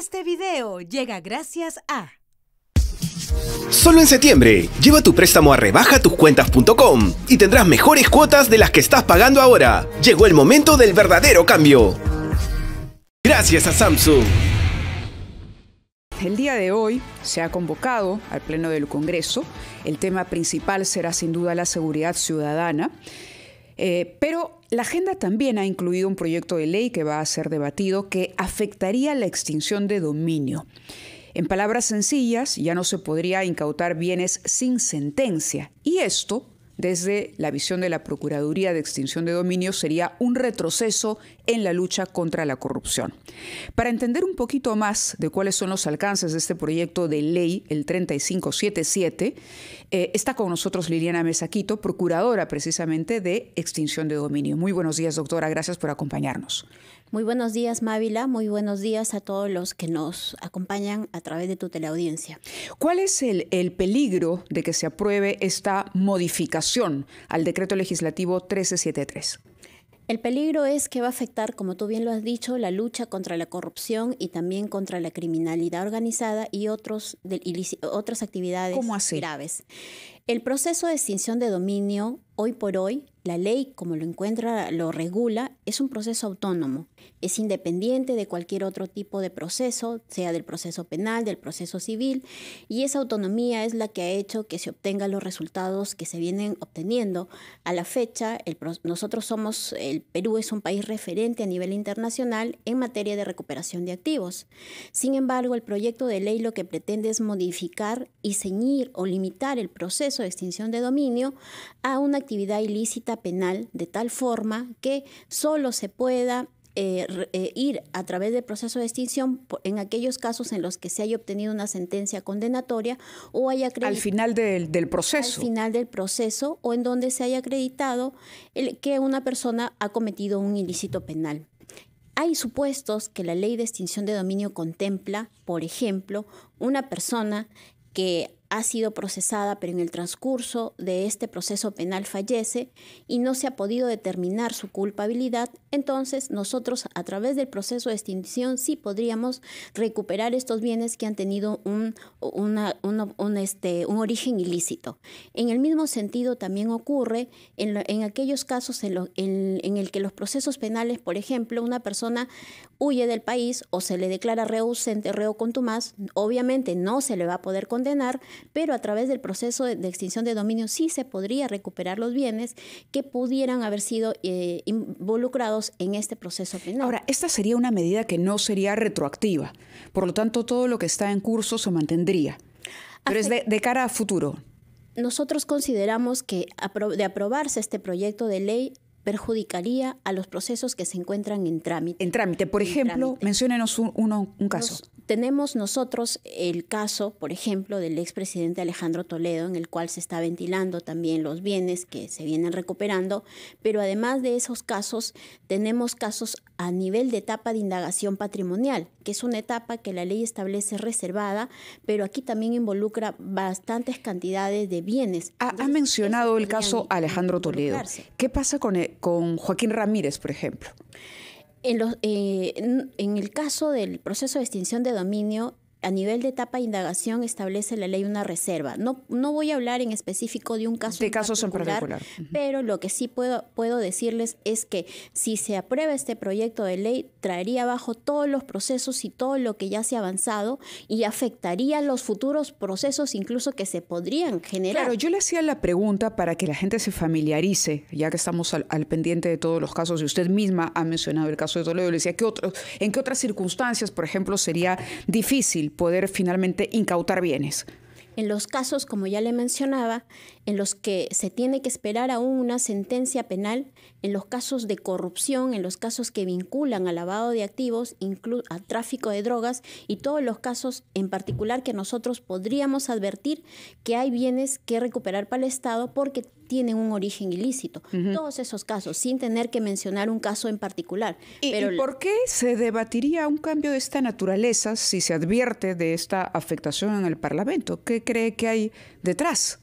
Este video llega gracias a... Solo en septiembre, lleva tu préstamo a rebajatuscuentas.com y tendrás mejores cuotas de las que estás pagando ahora. Llegó el momento del verdadero cambio. Gracias a Samsung. El día de hoy se ha convocado al Pleno del Congreso. El tema principal será sin duda la seguridad ciudadana. Pero la agenda también ha incluido un proyecto de ley que va a ser debatido que afectaría la extinción de dominio. En palabras sencillas, ya no se podría incautar bienes sin sentencia. Y esto, desde la visión de la Procuraduría de Extinción de Dominio, sería un retroceso en la lucha contra la corrupción. Para entender un poquito más de cuáles son los alcances de este proyecto de ley, el 3577, está con nosotros Liliana Mesa-Quito, procuradora precisamente de Extinción de Dominio. Muy buenos días, doctora. Gracias por acompañarnos. Muy buenos días, Mávila. Muy buenos días a todos los que nos acompañan a través de tu teleaudiencia. ¿Cuál es el peligro de que se apruebe esta modificación al decreto legislativo 1373? El peligro es que va a afectar, como tú bien lo has dicho, la lucha contra la corrupción y también contra la criminalidad organizada y otras actividades graves. El proceso de extinción de dominio, hoy por hoy, la ley, como lo regula, es un proceso autónomo. Es independiente de cualquier otro tipo de proceso, sea del proceso penal, del proceso civil, y esa autonomía es la que ha hecho que se obtengan los resultados que se vienen obteniendo. A la fecha, el Perú es un país referente a nivel internacional en materia de recuperación de activos. Sin embargo, el proyecto de ley lo que pretende es modificar y ceñir o limitar el proceso de extinción de dominio a una actividad ilícita penal de tal forma que solo se pueda ir a través del proceso de extinción en aquellos casos en los que se haya obtenido una sentencia condenatoria o haya acreditado... Al final del proceso. Al final del proceso o en donde se haya acreditado que una persona ha cometido un ilícito penal. Hay supuestos que la ley de extinción de dominio contempla, por ejemplo, una persona que ha sido procesada, pero en el transcurso de este proceso penal fallece y no se ha podido determinar su culpabilidad. Entonces, nosotros a través del proceso de extinción sí podríamos recuperar estos bienes que han tenido un origen ilícito. En el mismo sentido también ocurre en aquellos casos en el que los procesos penales, por ejemplo, una persona huye del país o se le declara reo ausente, reo contumaz, obviamente no se le va a poder condenar, pero a través del proceso de extinción de dominio sí se podría recuperar los bienes que pudieran haber sido involucrados en este proceso penal. Ahora, esta sería una medida que no sería retroactiva, por lo tanto todo lo que está en curso se mantendría, pero es de cara a futuro. Nosotros consideramos que de aprobarse este proyecto de ley perjudicaría a los procesos que se encuentran en trámite. En trámite, por ejemplo, menciónenos un caso. Tenemos nosotros el caso, por ejemplo, del expresidente Alejandro Toledo, en el cual se está ventilando también los bienes que se vienen recuperando, pero además de esos casos, tenemos casos a nivel de etapa de indagación patrimonial, que es una etapa que la ley establece reservada, pero aquí también involucra bastantes cantidades de bienes. Ha mencionado el caso Alejandro Toledo. ¿Qué pasa con Joaquín Ramírez, por ejemplo? En el caso del proceso de extinción de dominio, a nivel de etapa de indagación establece la ley una reserva. No voy a hablar en específico de un caso en particular, pero lo que sí puedo decirles es que si se aprueba este proyecto de ley, traería abajo todos los procesos y todo lo que ya se ha avanzado y afectaría los futuros procesos incluso que se podrían generar. Claro, yo le hacía la pregunta para que la gente se familiarice, ya que estamos al pendiente de todos los casos, y usted misma ha mencionado el caso de Toledo, le decía, ¿en qué otras circunstancias, por ejemplo, sería difícil poder finalmente incautar bienes? En los casos, como ya le mencionaba, en los que se tiene que esperar aún una sentencia penal, en los casos de corrupción, en los casos que vinculan al lavado de activos, a tráfico de drogas y todos los casos en particular que nosotros podríamos advertir que hay bienes que recuperar para el Estado porque tienen un origen ilícito. Todos esos casos, sin tener que mencionar un caso en particular. ¿Y por qué se debatiría un cambio de esta naturaleza si se advierte de esta afectación en el Parlamento? ¿Qué cree que hay detrás?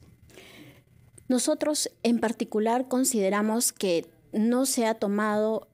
Nosotros en particular consideramos que no se ha tomado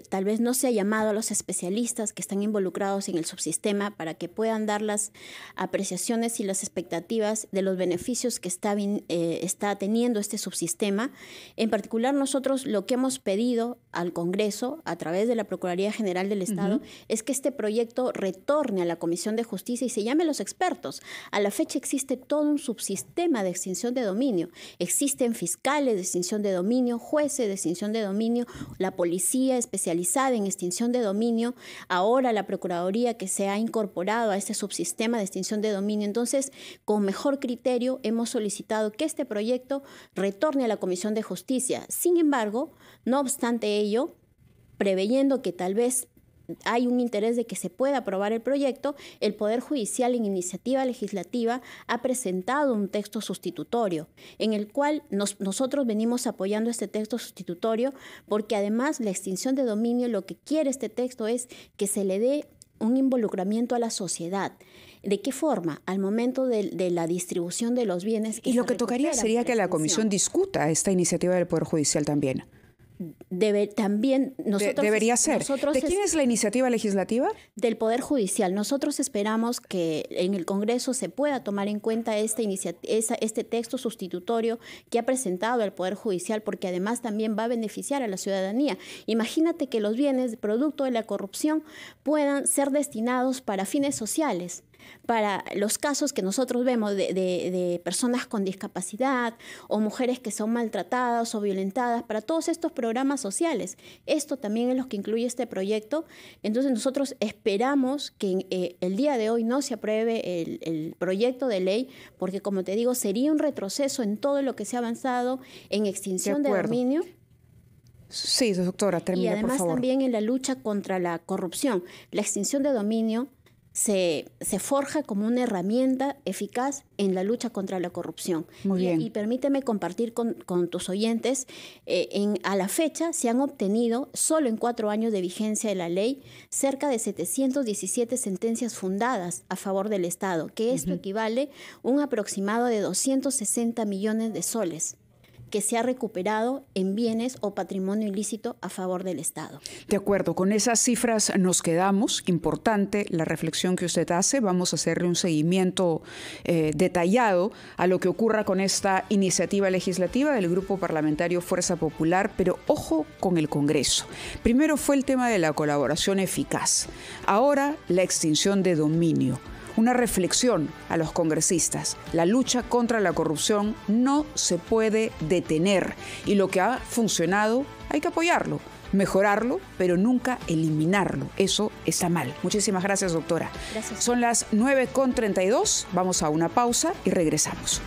tal vez no se ha llamado a los especialistas que están involucrados en el subsistema para que puedan dar las apreciaciones y las expectativas de los beneficios que está teniendo este subsistema. En particular, nosotros lo que hemos pedido al Congreso a través de la Procuraduría General del Estado es que este proyecto retorne a la Comisión de Justicia y se llame a los expertos. A la fecha existe todo un subsistema de extinción de dominio. Existen fiscales de extinción de dominio, jueces de extinción de dominio, la policía especializada en extinción de dominio, ahora la Procuraduría que se ha incorporado a este subsistema de extinción de dominio. Entonces, con mejor criterio, hemos solicitado que este proyecto retorne a la Comisión de Justicia. Sin embargo, no obstante ello, preveyendo que tal vez hay un interés de que se pueda aprobar el proyecto, el Poder Judicial en iniciativa legislativa ha presentado un texto sustitutorio en el cual nosotros venimos apoyando este texto sustitutorio porque además la extinción de dominio, lo que quiere este texto es que se le dé un involucramiento a la sociedad. ¿De qué forma? Al momento de la distribución de los bienes. Y lo que tocaría sería que la Comisión discuta esta iniciativa del Poder Judicial también. Debería ser. ¿De quién es la iniciativa legislativa? Del Poder Judicial. Nosotros esperamos que en el Congreso se pueda tomar en cuenta este texto sustitutorio que ha presentado el Poder Judicial, porque además también va a beneficiar a la ciudadanía. Imagínate que los bienes producto de la corrupción puedan ser destinados para fines sociales, para los casos que nosotros vemos de personas con discapacidad o mujeres que son maltratadas o violentadas, para todos estos programas sociales. Esto también es lo que incluye este proyecto. Entonces nosotros esperamos que el día de hoy no se apruebe el proyecto de ley, porque como te digo, sería un retroceso en todo lo que se ha avanzado en extinción de dominio. Sí, doctora, termina, por favor. Y además también en la lucha contra la corrupción. La extinción de dominio se forja como una herramienta eficaz en la lucha contra la corrupción. Muy bien. Y permíteme compartir con tus oyentes, a la fecha se han obtenido, solo en 4 años de vigencia de la ley, cerca de 717 sentencias fundadas a favor del Estado, que esto equivale a un aproximado de 260 millones de soles que se ha recuperado en bienes o patrimonio ilícito a favor del Estado. De acuerdo, con esas cifras nos quedamos. Importante la reflexión que usted hace. Vamos a hacerle un seguimiento detallado a lo que ocurra con esta iniciativa legislativa del Grupo Parlamentario Fuerza Popular, pero ojo con el Congreso. Primero fue el tema de la colaboración eficaz. Ahora la extinción de dominio. Una reflexión a los congresistas. La lucha contra la corrupción no se puede detener y lo que ha funcionado hay que apoyarlo, mejorarlo, pero nunca eliminarlo. Eso está mal. Muchísimas gracias, doctora. Gracias. Son las 9:32. Vamos a una pausa y regresamos.